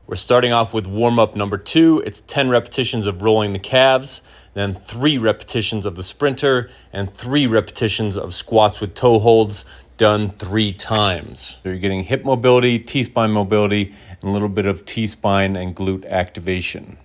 We're starting off with warm-up number 2. It's 10 repetitions of rolling the calves, then 3 repetitions of the sprinter, and 3 repetitions of squats with toe holds done 3 times. So you're getting hip mobility, T-spine mobility, and a little bit of T-spine and glute activation.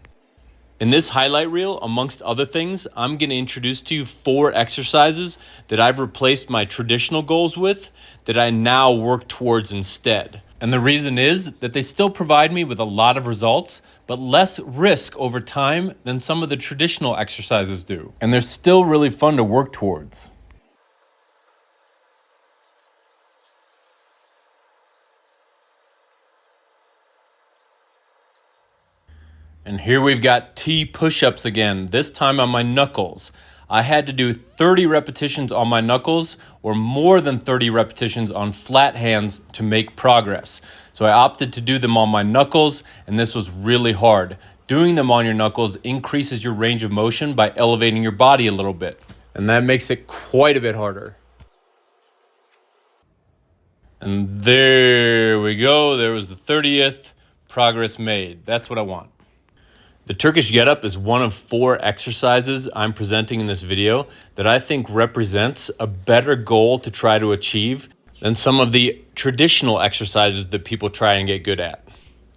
In this highlight reel, amongst other things, I'm going to introduce to you 4 exercises that I've replaced my traditional goals with that I now work towards instead. And the reason is that they still provide me with a lot of results, but less risk over time than some of the traditional exercises do. And they're still really fun to work towards. And here we've got T push-ups again, this time on my knuckles. I had to do 30 repetitions on my knuckles or more than 30 repetitions on flat hands to make progress. So I opted to do them on my knuckles, and this was really hard. Doing them on your knuckles increases your range of motion by elevating your body a little bit, and that makes it quite a bit harder. And there we go. There was the 30th. Progress made. That's what I want. The Turkish get-up is one of 4 exercises I'm presenting in this video that I think represents a better goal to try to achieve than some of the traditional exercises that people try and get good at.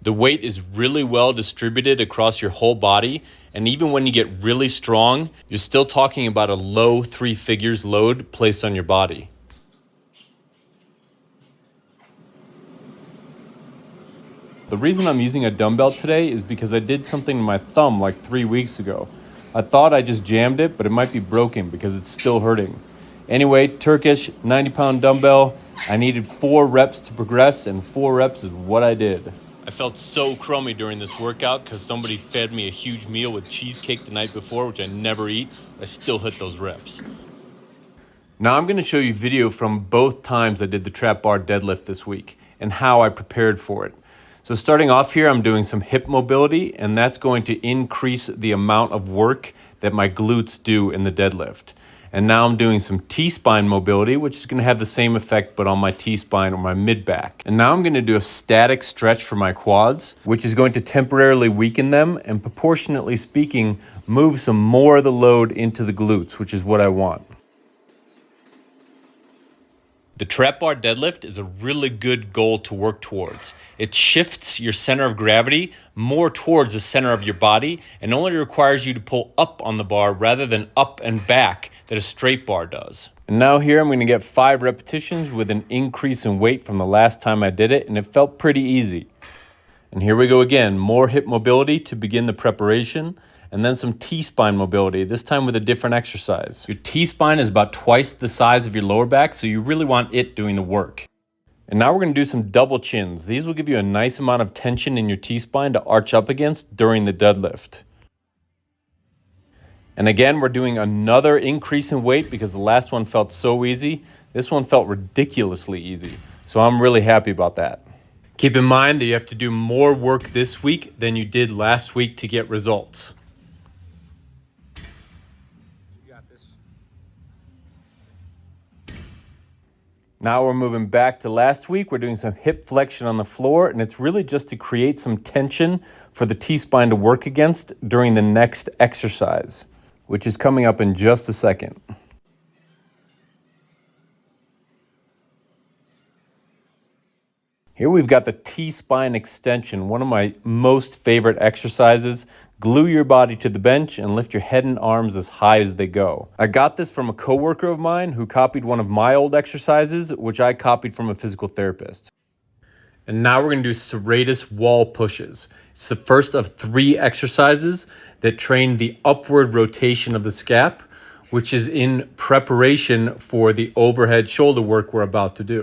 The weight is really well distributed across your whole body, and even when you get really strong, you're still talking about a low 3 figures load placed on your body. The reason I'm using a dumbbell today is because I did something to my thumb like 3 weeks ago. I thought I just jammed it, but it might be broken because it's still hurting. Anyway, Turkish 90-pound dumbbell. I needed 4 reps to progress, and 4 reps is what I did. I felt so crummy during this workout because somebody fed me a huge meal with cheesecake the night before, which I never eat. I still hit those reps. Now I'm going to show you video from both times I did the trap bar deadlift this week and how I prepared for it. So starting off here, I'm doing some hip mobility, and that's going to increase the amount of work that my glutes do in the deadlift. And now I'm doing some T-spine mobility, which is going to have the same effect, but on my T-spine or my mid-back. And now I'm going to do a static stretch for my quads, which is going to temporarily weaken them and, proportionately speaking, move some more of the load into the glutes, which is what I want. The trap bar deadlift is a really good goal to work towards. It shifts your center of gravity more towards the center of your body and only requires you to pull up on the bar rather than up and back that a straight bar does. And now here I'm going to get 5 repetitions with an increase in weight from the last time I did it, and it felt pretty easy. And here we go again, more hip mobility to begin the preparation. And then some T-spine mobility, this time with a different exercise. Your T-spine is about twice the size of your lower back, so you really want it doing the work. And now we're going to do some double chins. These will give you a nice amount of tension in your T-spine to arch up against during the deadlift. And again, we're doing another increase in weight because the last one felt so easy. This one felt ridiculously easy, so I'm really happy about that. Keep in mind that you have to do more work this week than you did last week to get results. Now we're moving back to last week. We're doing some hip flexion on the floor, and it's really just to create some tension for the T-spine to work against during the next exercise, which is coming up in just a second. Here we've got the T-spine extension, one of my most favorite exercises. Glue your body to the bench and lift your head and arms as high as they go. I got this from a coworker of mine who copied one of my old exercises, which I copied from a physical therapist. And now we're going to do serratus wall pushes. It's the first of 3 exercises that train the upward rotation of the scap, which is in preparation for the overhead shoulder work we're about to do.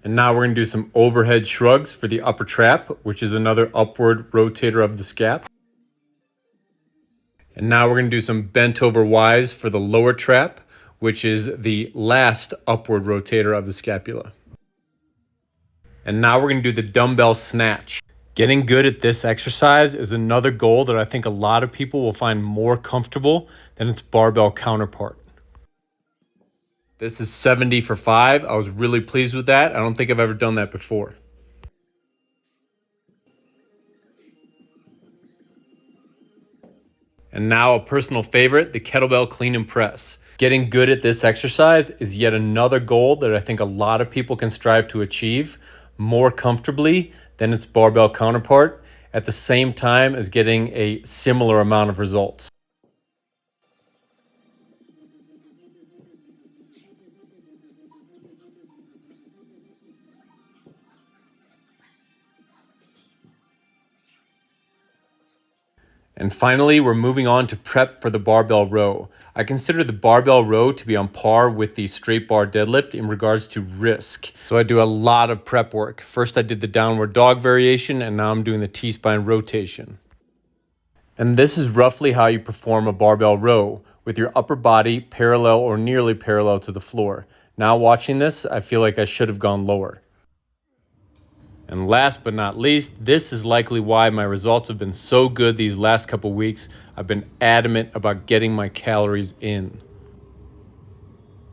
And now we're going to do some overhead shrugs for the upper trap, which is another upward rotator of the scap. And now we're going to do some bent over Ys for the lower trap, which is the last upward rotator of the scapula. And now we're going to do the dumbbell snatch. Getting good at this exercise is another goal that I think a lot of people will find more comfortable than its barbell counterpart. This is 70 for 5. I was really pleased with that. I don't think I've ever done that before. And now a personal favorite, the kettlebell clean and press. Getting good at this exercise is yet another goal that I think a lot of people can strive to achieve more comfortably than its barbell counterpart at the same time as getting a similar amount of results. And finally, we're moving on to prep for the barbell row. I consider the barbell row to be on par with the straight bar deadlift in regards to risk. So I do a lot of prep work. First I did the downward dog variation, and now I'm doing the T-spine rotation. And this is roughly how you perform a barbell row, with your upper body parallel or nearly parallel to the floor. Now watching this, I feel like I should have gone lower. And last but not least, this is likely why my results have been so good these last couple weeks. I've been adamant about getting my calories in.